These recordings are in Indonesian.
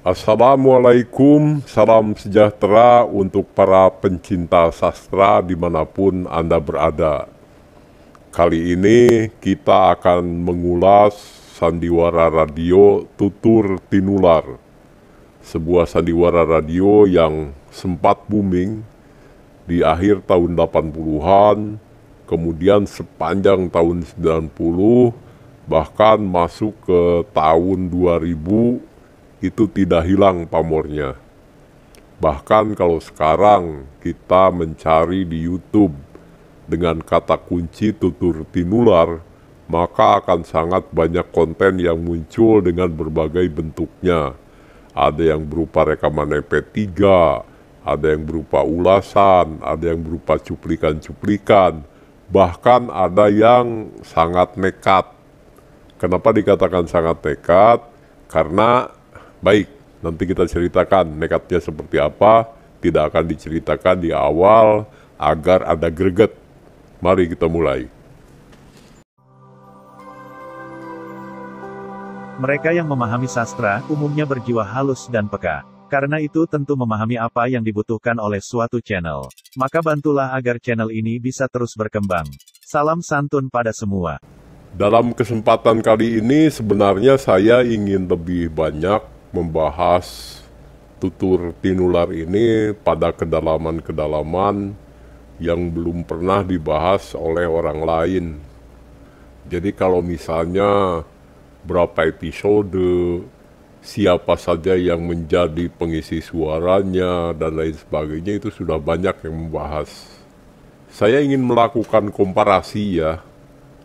Assalamualaikum, salam sejahtera untuk para pencinta sastra dimanapun Anda berada. Kali ini kita akan mengulas sandiwara radio Tutur Tinular, sebuah sandiwara radio yang sempat booming di akhir tahun 80-an, kemudian sepanjang tahun 90, bahkan masuk ke tahun 2000, itu tidak hilang pamornya. Bahkan kalau sekarang kita mencari di YouTube dengan kata kunci Tutur Tinular, maka akan sangat banyak konten yang muncul dengan berbagai bentuknya. Ada yang berupa rekaman MP3, ada yang berupa ulasan, ada yang berupa cuplikan-cuplikan, bahkan ada yang sangat nekat. Kenapa dikatakan sangat nekat? Karena baik, nanti kita ceritakan nekatnya seperti apa, tidak akan diceritakan di awal agar ada greget. Mari kita mulai. Mereka yang memahami sastra, umumnya berjiwa halus dan peka. Karena itu tentu memahami apa yang dibutuhkan oleh suatu channel. Maka bantulah agar channel ini bisa terus berkembang. Salam santun pada semua. Dalam kesempatan kali ini sebenarnya saya ingin lebih banyak membahas Tutur Tinular ini pada kedalaman-kedalaman yang belum pernah dibahas oleh orang lain. Jadi kalau misalnya berapa episode, siapa saja yang menjadi pengisi suaranya, dan lain sebagainya, itu sudah banyak yang membahas. Saya ingin melakukan komparasi ya,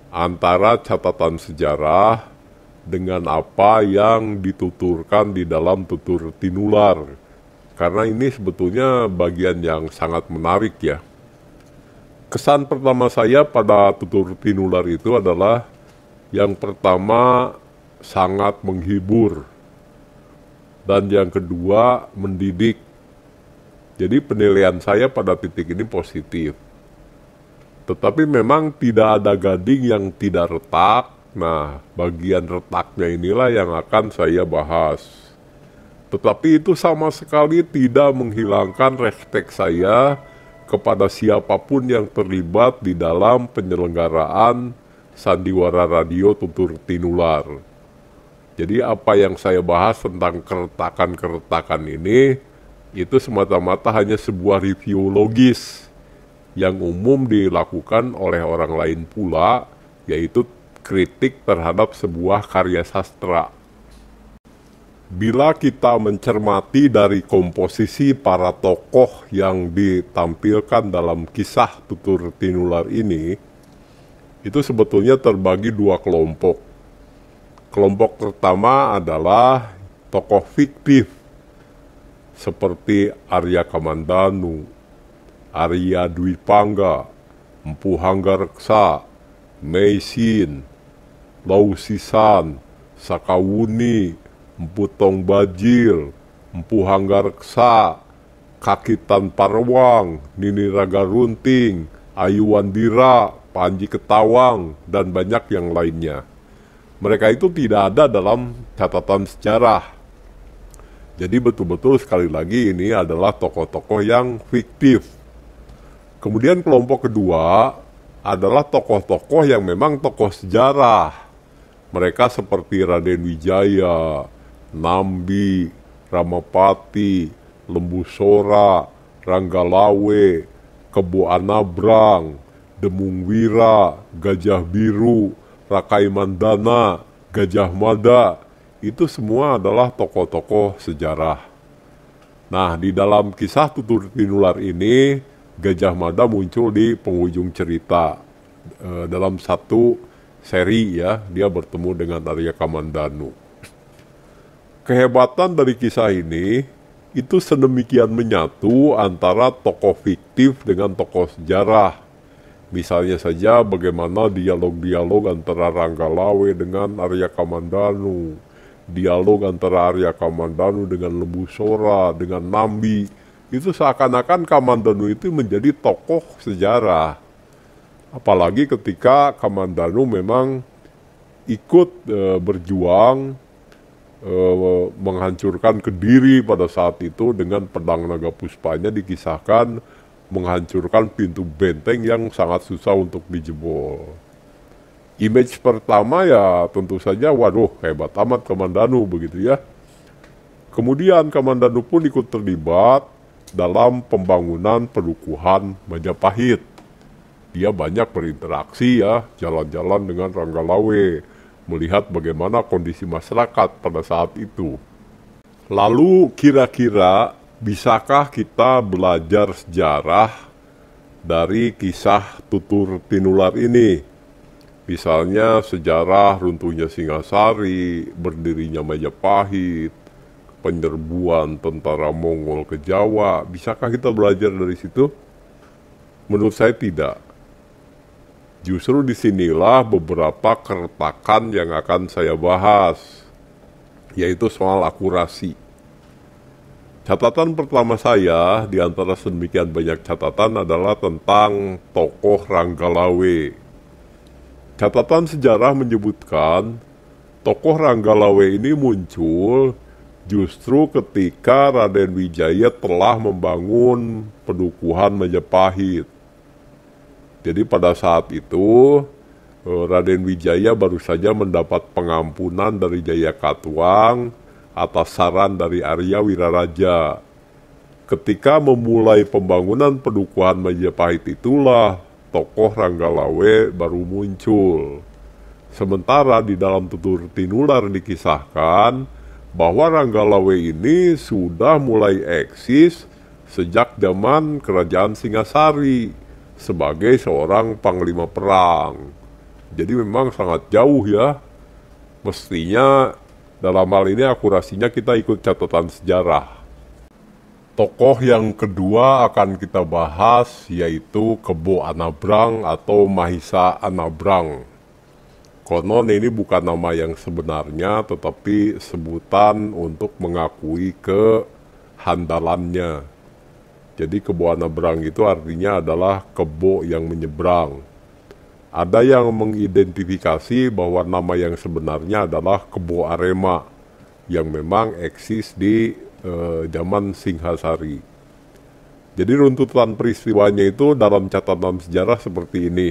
antara catatan sejarah dengan apa yang dituturkan di dalam Tutur Tinular. Karena ini sebetulnya bagian yang sangat menarik ya. Kesan pertama saya pada Tutur Tinular itu adalah yang pertama sangat menghibur, dan yang kedua mendidik. Jadi penilaian saya pada titik ini positif. Tetapi memang tidak ada gading yang tidak retak. Nah, bagian retaknya inilah yang akan saya bahas. Tetapi itu sama sekali tidak menghilangkan respek saya kepada siapapun yang terlibat di dalam penyelenggaraan sandiwara radio Tutur Tinular. Jadi apa yang saya bahas tentang keretakan-keretakan ini, itu semata-mata hanya sebuah review logis yang umum dilakukan oleh orang lain pula, yaitu kritik terhadap sebuah karya sastra. Bila kita mencermati dari komposisi para tokoh yang ditampilkan dalam kisah Tutur Tinular ini, itu sebetulnya terbagi dua kelompok. Kelompok pertama adalah tokoh fiktif, seperti Arya Kamandanu, Arya Dwi Pangga, Empu Hanggareksa, Meisin, Lausisan, Sakawuni, Empu Tong Bajil, Empu Hanggareksa, Kakitan Parwang, Nini Raga Runting, Ayu Wandira, Panji Ketawang, dan banyak yang lainnya. Mereka itu tidak ada dalam catatan sejarah. Jadi betul-betul sekali lagi ini adalah tokoh-tokoh yang fiktif. Kemudian kelompok kedua adalah tokoh-tokoh yang memang tokoh sejarah. Mereka seperti Raden Wijaya, Nambi, Ramapati, Lembu Sora, Ranggalawe, Kebo Anabrang, Demung Wira, Gajah Biru, Rakai Mandana, Gajah Mada. Itu semua adalah tokoh-tokoh sejarah. Nah, di dalam kisah Tutur Tinular ini, Gajah Mada muncul di penghujung cerita. Dalam satu seri ya, dia bertemu dengan Arya Kamandanu. Kehebatan dari kisah ini itu sedemikian menyatu antara tokoh fiktif dengan tokoh sejarah. Misalnya saja bagaimana dialog-dialog antara Ranggalawe dengan Arya Kamandanu, dialog antara Arya Kamandanu dengan Lembu Sora, dengan Nambi. Itu seakan-akan Kamandanu itu menjadi tokoh sejarah. Apalagi ketika Kamandanu memang ikut berjuang menghancurkan Kediri pada saat itu dengan pedang naga puspanya, dikisahkan menghancurkan pintu benteng yang sangat susah untuk dijebol. Image pertama ya tentu saja, waduh hebat amat Kamandanu begitu ya. Kemudian Kamandanu pun ikut terlibat dalam pembangunan pedukuhan Majapahit. Dia banyak berinteraksi ya, jalan-jalan dengan Ranggalawe, melihat bagaimana kondisi masyarakat pada saat itu. Lalu kira-kira bisakah kita belajar sejarah dari kisah Tutur Tinular ini? Misalnya sejarah runtuhnya Singasari, berdirinya Majapahit, penyerbuan tentara Mongol ke Jawa. Bisakah kita belajar dari situ? Menurut saya tidak. Justru disinilah beberapa keretakan yang akan saya bahas, yaitu soal akurasi. Catatan pertama saya, di antara sedemikian banyak catatan, adalah tentang tokoh Ranggalawe. Catatan sejarah menyebutkan tokoh Ranggalawe ini muncul justru ketika Raden Wijaya telah membangun pedukuhan Majapahit. Jadi pada saat itu Raden Wijaya baru saja mendapat pengampunan dari Jayakatwang atas saran dari Arya Wiraraja. Ketika memulai pembangunan pedukuhan Majapahit itulah tokoh Ranggalawe baru muncul. Sementara di dalam Tutur Tinular dikisahkan bahwa Ranggalawe ini sudah mulai eksis sejak zaman Kerajaan Singasari sebagai seorang panglima perang. Jadi memang sangat jauh ya. Mestinya dalam hal ini akurasinya kita ikut catatan sejarah. Tokoh yang kedua akan kita bahas yaitu Kebo Anabrang atau Mahisa Anabrang. Konon ini bukan nama yang sebenarnya, tetapi sebutan untuk mengakui kehandalannya. Jadi Kebo Anabrang itu artinya adalah kebo yang menyeberang. Ada yang mengidentifikasi bahwa nama yang sebenarnya adalah Kebo Arema, yang memang eksis di zaman Singhasari. Jadi runtutan peristiwanya itu dalam catatan sejarah seperti ini.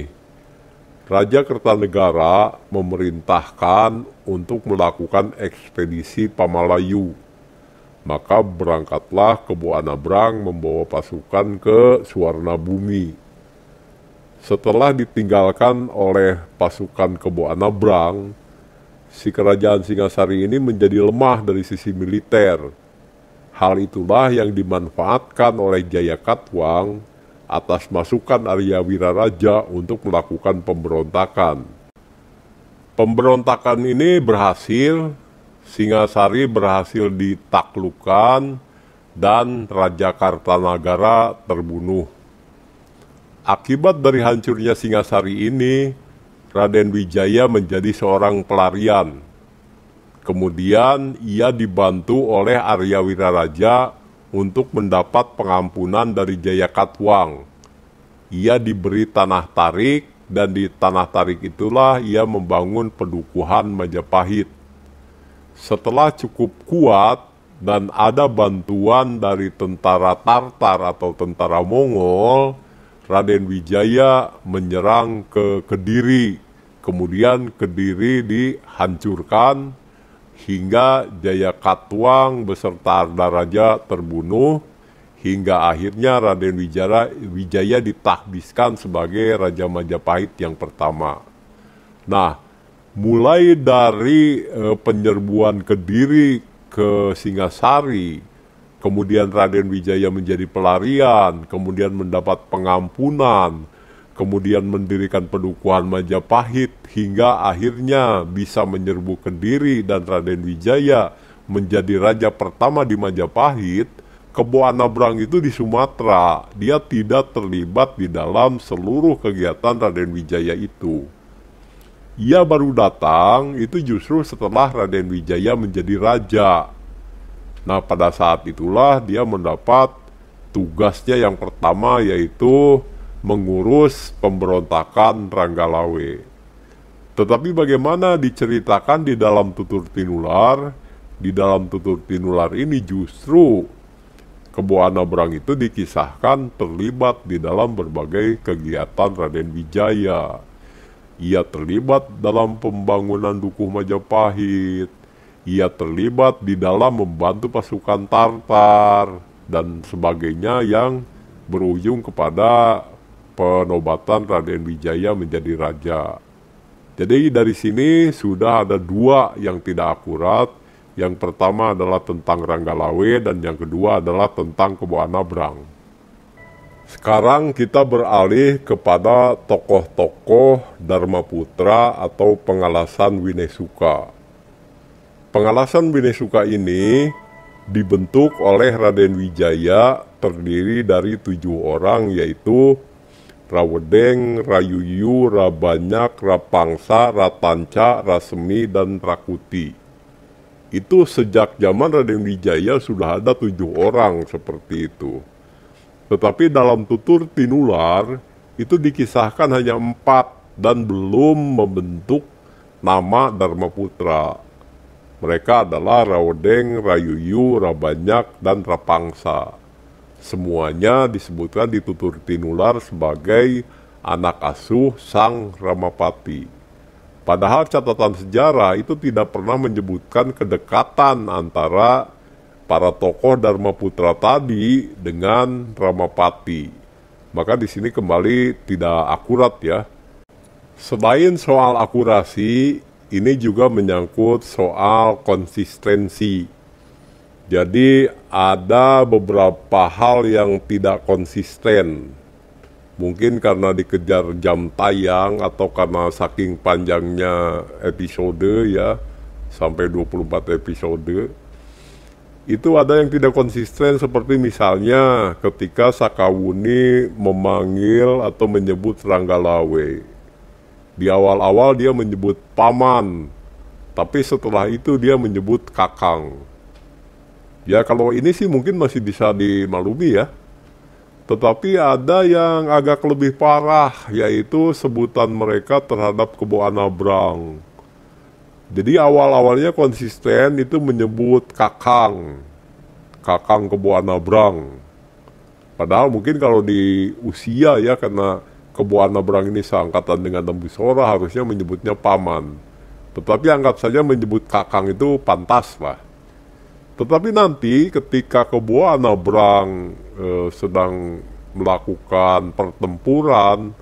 Raja Kertanegara memerintahkan untuk melakukan ekspedisi Pamalayu. Maka berangkatlah Kebo Anabrang membawa pasukan ke Suwarnabumi. Setelah ditinggalkan oleh pasukan Kebo Anabrang, si kerajaan Singasari ini menjadi lemah dari sisi militer. Hal itulah yang dimanfaatkan oleh Jayakatwang atas masukan Arya Wiraraja untuk melakukan pemberontakan. Pemberontakan ini berhasil, Singasari berhasil ditaklukkan, dan Raja Kartanagara terbunuh. Akibat dari hancurnya Singasari ini, Raden Wijaya menjadi seorang pelarian. Kemudian ia dibantu oleh Arya Wiraraja untuk mendapat pengampunan dari Jayakatwang. Ia diberi tanah tarik, dan di tanah tarik itulah ia membangun pedukuhan Majapahit. Setelah cukup kuat dan ada bantuan dari tentara Tartar atau tentara Mongol, Raden Wijaya menyerang ke Kediri. Kemudian Kediri dihancurkan, hingga Jayakatwang beserta Ardaraja terbunuh, hingga akhirnya Raden Wijaya ditahbiskan sebagai Raja Majapahit yang pertama. Nah, mulai dari penyerbuan Kediri ke Singasari, kemudian Raden Wijaya menjadi pelarian, kemudian mendapat pengampunan, kemudian mendirikan pedukuhan Majapahit, hingga akhirnya bisa menyerbu Kediri dan Raden Wijaya menjadi raja pertama di Majapahit. Kebo Anabrang itu di Sumatera, dia tidak terlibat di dalam seluruh kegiatan Raden Wijaya itu. Ia baru datang itu justru setelah Raden Wijaya menjadi raja. Nah, pada saat itulah dia mendapat tugasnya yang pertama, yaitu mengurus pemberontakan Ranggalawe. Tetapi bagaimana diceritakan di dalam Tutur Tinular, di dalam tutur tinular ini justru Kebo Anabrang itu dikisahkan terlibat di dalam berbagai kegiatan Raden Wijaya. Ia terlibat dalam pembangunan Dukuh Majapahit. Ia terlibat di dalam membantu pasukan Tartar dan sebagainya yang berujung kepada penobatan Raden Wijaya menjadi raja. Jadi dari sini sudah ada dua yang tidak akurat. Yang pertama adalah tentang Ranggalawe dan yang kedua adalah tentang Kebo Anabrang. Sekarang kita beralih kepada tokoh-tokoh Dharmaputra atau Pengalasan Winesuka. Pengalasan Winesuka ini dibentuk oleh Raden Wijaya, terdiri dari 7 orang, yaitu Rawedeng, Rayuyu, Rabanyak, Rapangsa, Ratanca, Rasemi, dan Rakuti. Itu sejak zaman Raden Wijaya sudah ada 7 orang seperti itu. Tetapi dalam tutur tinular itu dikisahkan hanya 4 dan belum membentuk nama Dharmaputra. Mereka adalah Rawedeng, Rayuyu, Rabanyak, dan Rapangsa. Semuanya disebutkan di tutur tinular sebagai anak asuh Sang Ramapati. Padahal catatan sejarah itu tidak pernah menyebutkan kedekatan antara para tokoh Dharmaputra tadi dengan Ramapati. Maka di sini kembali tidak akurat ya. Selain soal akurasi, ini juga menyangkut soal konsistensi. Jadi ada beberapa hal yang tidak konsisten. Mungkin karena dikejar jam tayang atau karena saking panjangnya episode ya, sampai 24 episode. Itu ada yang tidak konsisten seperti misalnya ketika Sakawuni memanggil atau menyebut Ranggalawe. Di awal-awal dia menyebut paman, tapi setelah itu dia menyebut kakang. Ya kalau ini sih mungkin masih bisa dimaklumi ya. Tetapi ada yang agak lebih parah, yaitu sebutan mereka terhadap Kebo Anabrang. Jadi awal-awalnya konsisten itu menyebut kakang Kebo Anabrang. Padahal mungkin kalau di usia ya, karena Kebo Anabrang ini seangkatan dengan Lembusora, harusnya menyebutnya paman. Tetapi anggap saja menyebut kakang itu pantas lah. Tetapi nanti ketika Kebo Anabrang sedang melakukan pertempuran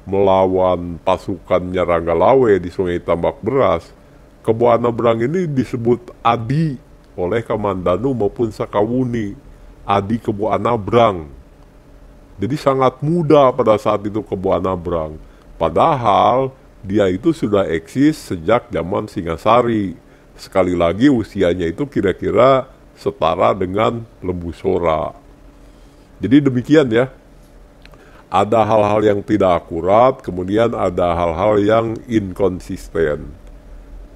melawan pasukannya Ranggalawe di Sungai Tambak Beras, Kebo Anabrang ini disebut Adi oleh Kamandanu maupun Sakawuni. Adi Kebo Anabrang. Jadi sangat muda pada saat itu Kebo Anabrang. Padahal dia itu sudah eksis sejak zaman Singasari. Sekali lagi usianya itu kira-kira setara dengan Lembusora. Jadi demikian ya. Ada hal-hal yang tidak akurat, kemudian ada hal-hal yang inkonsisten.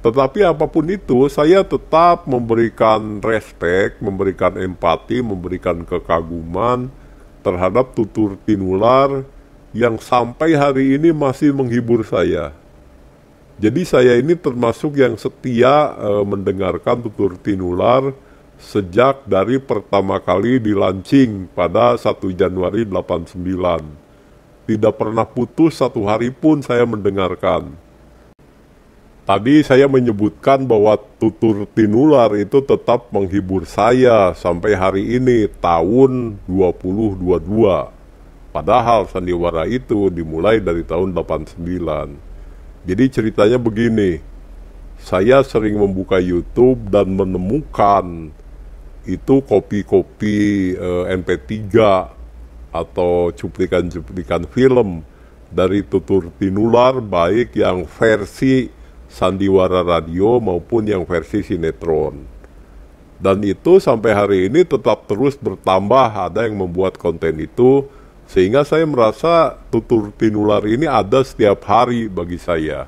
Tetapi apapun itu, saya tetap memberikan respek, memberikan empati, memberikan kekaguman terhadap tutur tinular yang sampai hari ini masih menghibur saya. Jadi saya ini termasuk yang setia mendengarkan tutur tinular sejak dari pertama kali dilaunching pada 1 Januari 89. Tidak pernah putus satu hari pun saya mendengarkan. Tadi saya menyebutkan bahwa tutur tinular itu tetap menghibur saya sampai hari ini tahun 2022. Padahal sandiwara itu dimulai dari tahun 89. Jadi ceritanya begini, saya sering membuka YouTube dan menemukan itu kopi-kopi MP3 atau cuplikan-cuplikan film dari tutur tinular, baik yang versi sandiwara radio maupun yang versi sinetron. Dan itu sampai hari ini tetap terus bertambah, ada yang membuat konten itu. Sehingga saya merasa tutur tinular ini ada setiap hari bagi saya.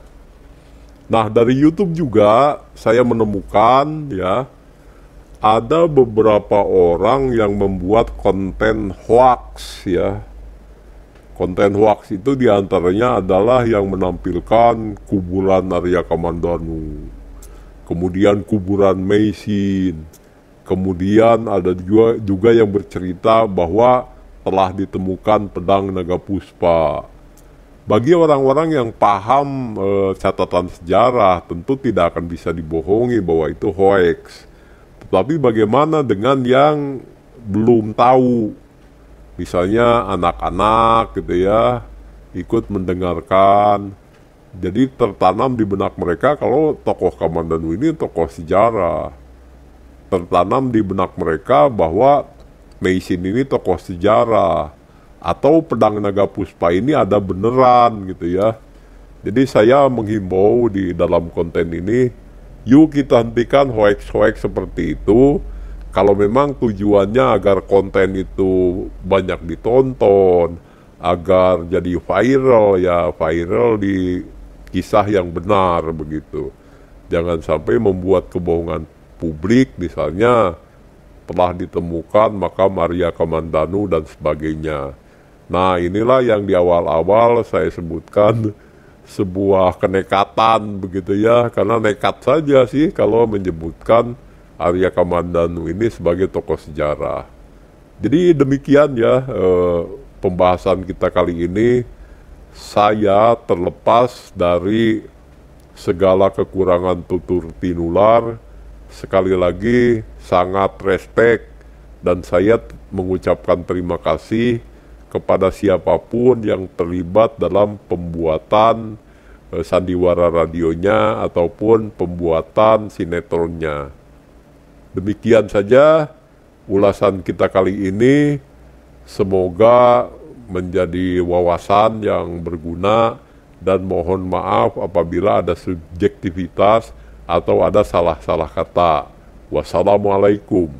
Nah dari YouTube juga saya menemukan ya, ada beberapa orang yang membuat konten hoax ya. Konten hoax itu diantaranya adalah yang menampilkan kuburan Arya Kamandanu. kemudian kuburan Meisin, kemudian ada juga yang bercerita bahwa telah ditemukan pedang naga puspa. Bagi orang-orang yang paham catatan sejarah, tentu tidak akan bisa dibohongi bahwa itu hoax. Tetapi bagaimana dengan yang belum tahu? Misalnya anak-anak gitu ya, ikut mendengarkan. Jadi tertanam di benak mereka kalau tokoh Kamandanu ini tokoh sejarah. Tertanam di benak mereka bahwa Meisin ini tokoh sejarah. Atau pedang naga puspa ini ada beneran gitu ya. Jadi saya menghimbau di dalam konten ini, yuk kita hentikan hoax-hoax seperti itu. Kalau memang tujuannya agar konten itu banyak ditonton, agar jadi viral, ya viral di kisah yang benar begitu. Jangan sampai membuat kebohongan publik, misalnya telah ditemukan makam Arya Kamandanu dan sebagainya. Nah, inilah yang di awal-awal saya sebutkan sebuah kenekatan begitu ya, karena nekat saja sih kalau menyebutkan Arya Kamandanu ini sebagai tokoh sejarah. Jadi demikian ya pembahasan kita kali ini. Saya terlepas dari segala kekurangan tutur tinular, sekali lagi sangat respect dan saya mengucapkan terima kasih kepada siapapun yang terlibat dalam pembuatan sandiwara radionya ataupun pembuatan sinetronnya. Demikian saja ulasan kita kali ini. Semoga menjadi wawasan yang berguna dan mohon maaf apabila ada subjektivitas atau ada salah-salah kata. Wassalamualaikum.